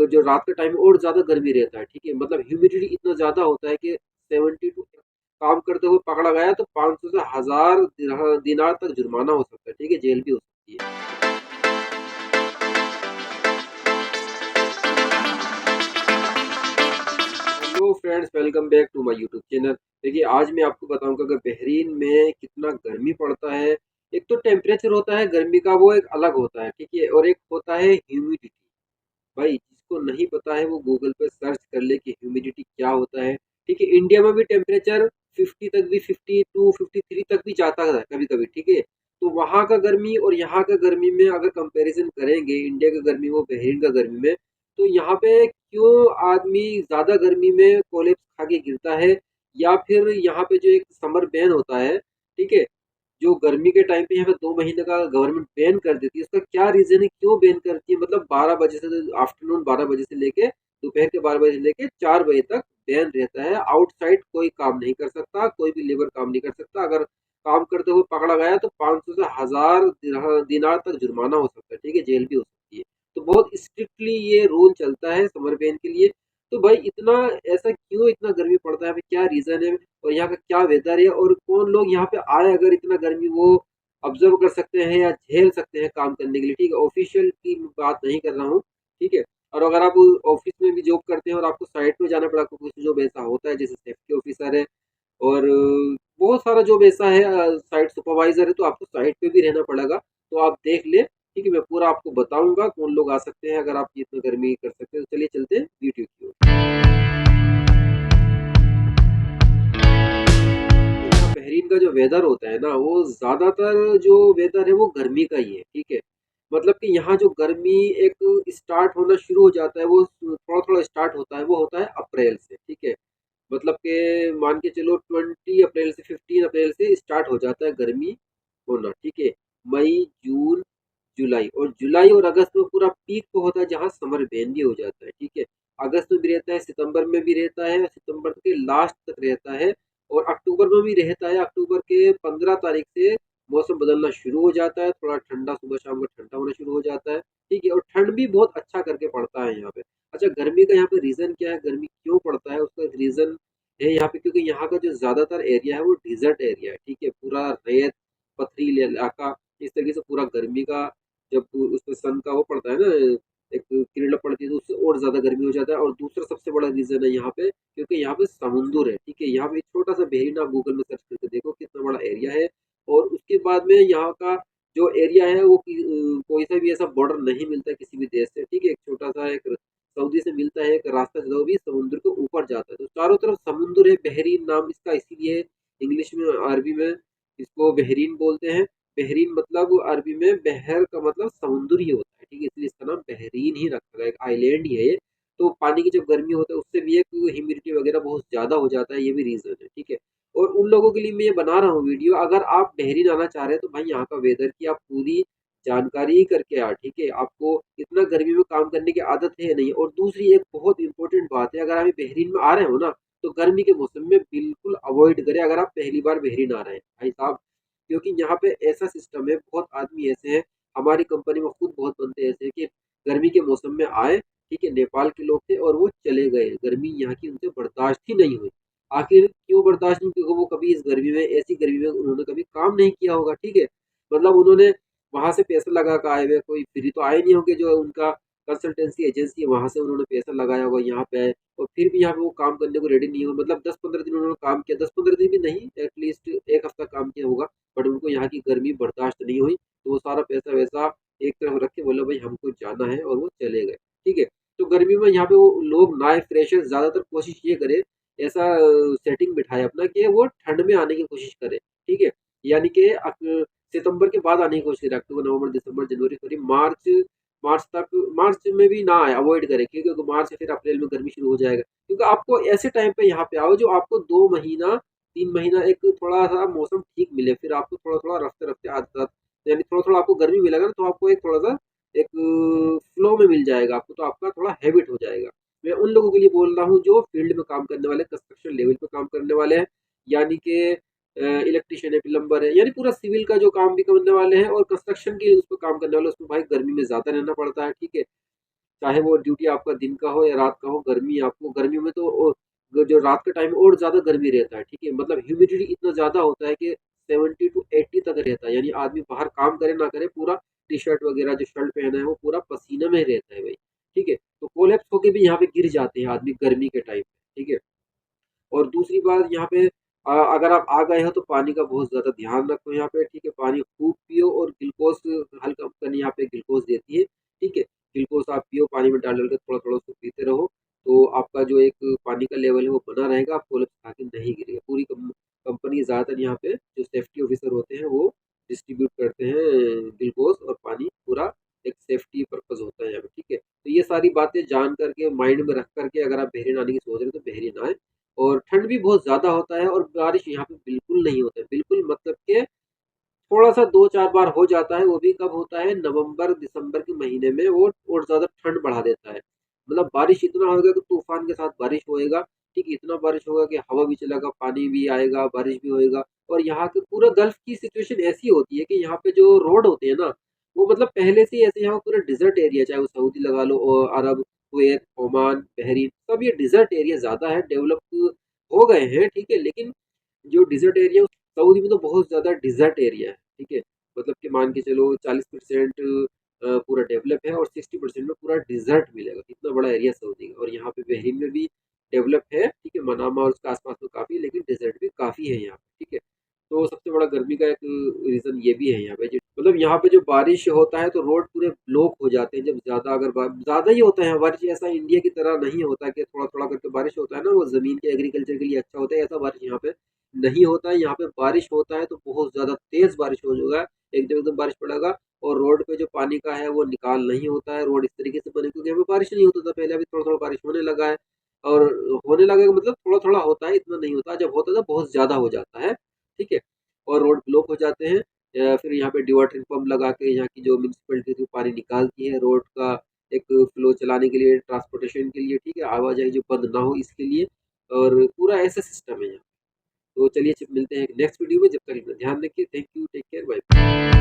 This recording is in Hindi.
जो रात के टाइम में और ज़्यादा गर्मी रहता है, ठीक है? मतलब ह्यूमिडिटी इतना ज़्यादा होता है कि 72 काम करते हुए पकड़ा गया तो 500 से 1000 दिनार तक जुर्माना हो सकता है, ठीक है? जेल भी हो सकती है। Hello friends, welcome back to my YouTube channel. देखिए, आज मैं आपको बताऊंगा कि बहरीन में कितना गर्मी पड़ता है। एक तो टेम्परेचर होता है गर्मी का, वो एक अलग होता है, ठीक है? और एक होता है ह्यूमिडिटी। भाई जिसको नहीं पता है वो गूगल पे सर्च कर ले कि ह्यूमिडिटी क्या होता है। ठीक है, इंडिया में भी टेम्परेचर 50 तक भी, 52 53 तक भी जाता है कभी कभी, ठीक है? तो वहाँ का गर्मी और यहाँ का गर्मी में अगर कंपैरिजन करेंगे, इंडिया का गर्मी वो बहरीन का गर्मी में, तो यहाँ पे क्यों आदमी ज्यादा गर्मी में कोलेप्स खा के गिरता है, या फिर यहाँ पे जो एक समर बैन होता है, ठीक है, जो गर्मी के टाइम पे यहाँ पे 2 महीने का गवर्नमेंट बैन कर देती है, उसका क्या रीजन है, क्यों बैन करती है? मतलब 12 बजे से, आफ्टरनून 12 बजे से लेके दोपहर के 12 बजे से लेके 4 बजे तक बैन रहता है। आउटसाइड कोई काम नहीं कर सकता, कोई भी लेबर काम नहीं कर सकता। अगर काम करते हुए पकड़ा गया तो 500 से 1000 दिनार तक जुर्माना हो सकता है, ठीक है? जेल भी हो सकती है। तो बहुत स्ट्रिक्टली ये रूल चलता है समर बैन के लिए। तो भाई इतना, ऐसा क्यों इतना गर्मी पड़ता है, अभी क्या रीजन है, और यहाँ का क्या वेदर है, और कौन लोग यहाँ पे आए अगर इतना गर्मी वो ऑब्जर्व कर सकते हैं या झेल सकते हैं काम करने के लिए, ठीक है? ऑफिशियल की बात नहीं कर रहा हूँ, ठीक है? और अगर आप ऑफिस में भी जॉब करते हैं और आपको साइट में जाना पड़ा, कुछ जॉब ऐसा होता है जैसे सेफ्टी ऑफिसर है, और बहुत सारा जॉब ऐसा है, साइट सुपरवाइजर है, तो आपको साइट पे भी रहना पड़ेगा। तो आप देख ले, ठीक है? मैं पूरा आपको बताऊंगा कौन लोग आ सकते हैं अगर आप इतना गर्मी कर सकते हैं। तो चलिए चलते हैं वीडियो की ओर। यहाँ बहरीन का जो वेदर होता है ना, वो ज्यादातर जो वेदर है वो गर्मी का ही है, ठीक है? मतलब कि यहाँ जो गर्मी एक स्टार्ट होना शुरू हो जाता है, वो थोड़ा थोड़ा स्टार्ट होता है, वो होता है अप्रैल से, ठीक है? मतलब कि मान के चलो 20 अप्रैल से, 15 अप्रैल से स्टार्ट हो जाता है गर्मी होना, ठीक है? मई, जून, जुलाई, और जुलाई और अगस्त में पूरा पीक पे होता है जहाँ समर बैन भी हो जाता है, ठीक है? अगस्त में भी रहता है, सितंबर में भी रहता है, सितंबर के लास्ट तक रहता है, और अक्टूबर में भी रहता है। अक्टूबर के 15 तारीख से मौसम बदलना शुरू हो जाता है, थोड़ा ठंडा, सुबह शाम को ठंडा होना शुरू हो जाता है, ठीक है? और ठंड भी बहुत अच्छा करके पड़ता है यहाँ पे। अच्छा, गर्मी का यहाँ पे रीजन क्या है, गर्मी क्यों पड़ता है, उसका रीजन है यहाँ पे, क्योंकि यहाँ का जो ज्यादातर एरिया है वो डिजर्ट एरिया है, ठीक है? पूरा रेत, पथरीली इलाका, इस तरीके से पूरा गर्मी का, जब उसमें सन का वो पड़ता है ना, एक किरण पड़ती है, तो उससे और ज्यादा गर्मी हो जाता है। और दूसरा सबसे बड़ा रीजन है यहाँ पे, क्योंकि यहाँ पे समुंदर है, ठीक है? यहाँ पे एक छोटा सा बहरीन, आप गूगल में सर्च करके देखो कितना बड़ा एरिया है। और उसके बाद में यहाँ का जो एरिया है वो कोई सा भी ऐसा बॉर्डर नहीं मिलता किसी भी देश से, ठीक है? एक छोटा सा एक सऊदी से मिलता है एक रास्ता, जो भी समुद्र के ऊपर जाता है, तो चारों तरफ समुद्र है। बहरीन नाम इसका इसीलिए इंग्लिश में, अरबी में इसको बहरीन बोलते हैं। बहरीन मतलब अरबी में बहर का मतलब समुद्र ही होता है, ठीक है? इसलिए इसका नाम बहरीन ही रखा गया, एक आइलैंड ही है ये। तो पानी की जब गर्मी होता है उससे भी एक ह्यूमिडिटी वगैरह बहुत ज्यादा हो जाता है, ये भी रीजन है, ठीक है? और उन लोगों के लिए मैं ये बना रहा हूँ वीडियो, अगर आप बहरीन आना चाह रहे हैं तो भाई यहाँ का वेदर की आप पूरी जानकारी करके आ, ठीक है? आपको इतना गर्मी में काम करने की आदत है नहीं। और दूसरी एक बहुत इंपॉर्टेंट बात है, अगर आप बहरीन में आ रहे हो ना, तो गर्मी के मौसम में बिल्कुल अवॉइड करें अगर आप पहली बार बहरीन आ रहे हैं भाई साहब। क्योंकि यहाँ पे ऐसा सिस्टम है, बहुत आदमी ऐसे हैं, हमारी कंपनी में खुद बहुत बनते हैं ऐसे, कि गर्मी के मौसम में आए, ठीक है, नेपाल के लोग थे, और वो चले गए, गर्मी यहाँ की उनसे बर्दाश्त ही नहीं हुई। आखिर क्यों बर्दाश्त नहीं? क्योंकि वो कभी इस गर्मी में, ऐसी गर्मी में उन्होंने कभी काम नहीं किया होगा, ठीक है? मतलब उन्होंने वहां से पैसा लगा कर आए हुए, कोई फ्री तो आए नहीं होंगे, जो उनका कंसल्टेंसी एजेंसी है वहां से उन्होंने पैसा लगाया होगा यहाँ पे आए, और फिर भी यहाँ पे वो काम करने को रेडी नहीं हो, मतलब 10-15 दिन उन्होंने काम किया, 10-15 दिन भी नहीं, एटलीस्ट एक हफ्ता काम किया होगा, बट उनको यहाँ की गर्मी बर्दाश्त नहीं हुई, तो वो सारा पैसा वैसा एक तरफ रख के बोला भाई हमको जाना है, और वो चले गए, ठीक है? तो गर्मी में यहाँ पे वो लोग ना, फ्रेशर ज्यादातर कोशिश ये करे, ऐसा सेटिंग बिठाए अपना कि वो ठंड में आने की कोशिश करे, ठीक है? यानी कि सितंबर के बाद आने की कोशिश करे, अक्टूबर, नवंबर, दिसंबर, जनवरी, फरवरी, मार्च, मार्च तक, मार्च में भी ना आए, अवॉइड करें, क्योंकि मार्च से फिर अप्रैल में गर्मी शुरू हो जाएगा। क्योंकि आपको ऐसे टाइम पे यहाँ पे आओ जो आपको 2 महीना, 3 महीना एक थोड़ा सा मौसम ठीक मिले, फिर आपको थोड़ा थोड़ा रफ्ते रफ्ते आदत, यानी थोड़ा थोड़ा आपको गर्मी मिलेगा ना, तो आपको एक थोड़ा सा एक फ्लो में मिल जाएगा आपको, तो आपका थोड़ा हैबिट हो जाएगा। मैं उन लोगों के लिए बोल रहा हूँ जो फील्ड में काम करने वाले, कंस्ट्रक्शन लेवल पे काम करने वाले हैं, यानी कि इलेक्ट्रिशियन है, प्लम्बर है, यानी पूरा सिविल का जो काम भी करने वाले हैं, और कंस्ट्रक्शन के उस पर काम करने वाले, उसमें भाई गर्मी में ज्यादा रहना पड़ता है, ठीक है? चाहे वो ड्यूटी आपका दिन का हो या रात का हो, गर्मी आपको गर्मी में तो जो रात का टाइम और ज़्यादा गर्मी रहता है, ठीक है? मतलब ह्यूमिडिटी इतना ज़्यादा होता है कि 70 टू 80 तक रहता है, यानी आदमी बाहर काम करे ना करे, पूरा टी-शर्ट वगैरह जो शर्ट पहना है वो पूरा पसीने में रहता है भाई, ठीक है? तो कोलैप्स होके भी यहाँ पे गिर जाते हैं आदमी गर्मी के टाइम पे, ठीक है? और दूसरी बात यहाँ पे अगर आप आ गए हो तो पानी का बहुत ज़्यादा ध्यान रखो यहाँ पे, ठीक है? पानी खूब पियो और ग्लूकोज़ हल्का कंपनी यहाँ पे ग्लूकोज़ देती है, ठीक है? ग्लूकोज़ आप पियो, पानी में डाल-डाल के थोड़ा-थोड़ा उसको पीते रहो, तो आपका जो एक पानी का लेवल है वो बना रहेगा, आप कोलैप्स खा के नहीं गिरेगा। पूरी कंपनी ज़्यादातर यहाँ पे जो सेफ्टी ऑफ़िसर होते हैं वो डिस्ट्रीब्यूट करते हैं ग्लूकोज़ और पानी, पूरा एक सेफ्टी पर्पज़ होता है यहाँ पे, ठीक है? तो ये सारी बातें जान कर के माइंड में रख कर के अगर आप बहरीन आने की सोच रहे हो तो बहरीन आएँ। और ठंड भी बहुत ज़्यादा होता है और बारिश यहाँ पे बिल्कुल नहीं होता है। बिल्कुल मतलब कि थोड़ा-सा 2-4 बार हो जाता है, वो भी कब होता है नवंबर-दिसंबर के महीने में वो और ज़्यादा ठंड बढ़ा देता है। मतलब बारिश इतना होएगा कि तूफ़ान के साथ बारिश होएगा, ठीक है? इतना बारिश होगा कि हवा भी चलेगा, पानी भी आएगा, बारिश भी होएगा और यहाँ के पूरा गल्फ़ की सिचुएशन ऐसी होती है कि यहाँ पे जो रोड होते हैं ना, वो मतलब पहले से ही ऐसे यहाँ पूरा डेज़र्ट एरिया चाहे वो सऊदी लगा लो अरब, कुवैत, ओमान, बहरीन सब ये डेज़र्ट एरिया ज़्यादा है, डेवलप हो गए हैं, ठीक है? लेकिन जो डेज़र्ट एरिया सऊदी में तो बहुत ज़्यादा डेज़र्ट एरिया है, ठीक है? मतलब कि मान के चलो 40% पूरा डेवलप है और 60% में पूरा डेज़र्ट मिलेगा। इतना बड़ा एरिया सऊदी का और यहाँ पे बहरीन में भी डेवलप है, ठीक है? मनामा और उसके आस-पास में काफ़ी लेकिन डेज़र्ट भी काफ़ी है यहाँ पे, ठीक है? तो सबसे बड़ा गर्मी का एक रीज़न ये भी है यहाँ पे जो मतलब यहाँ पे जो बारिश होता है तो रोड पूरे ब्लॉक हो जाते हैं जब ज़्यादा अगर ज़्यादा ही होता है बारिश ऐसा इंडिया की तरह नहीं होता कि थोड़ा-थोड़ा करके बारिश होता है ना, वो ज़मीन के एग्रीकल्चर के लिए अच्छा होता है, ऐसा बारिश यहाँ पे नहीं होता है। यहाँ पे बारिश होता है तो बहुत ज़्यादा तेज़ बारिश होगा, एकदम बारिश पड़ेगा और रोड पे जो पानी का है वो निकाल नहीं होता है। रोड इस तरीके से बने क्योंकि यहाँ पे बारिश नहीं होता था पहले, अभी थोड़ा-थोड़ा बारिश होने लगा है और होने लगा मतलब थोड़ा-थोड़ा होता है, इतना नहीं होता। जब होता था बहुत ज़्यादा हो जाता है, ठीक है? और रोड ब्लॉक हो जाते हैं। फिर यहाँ पे डिवाटरिंग पंप लगा के यहाँ की जो म्युनिसिपैलिटी थी पानी निकालती है रोड का एक फ्लो चलाने के लिए, ट्रांसपोर्टेशन के लिए, ठीक है? आवाजाही जो बंद ना हो इसके लिए और पूरा ऐसा सिस्टम है यहाँ। तो चलिए मिलते हैं एक नेक्स्ट वीडियो में, जब तक अपना ध्यान रखिए। Thank you, take care, bye.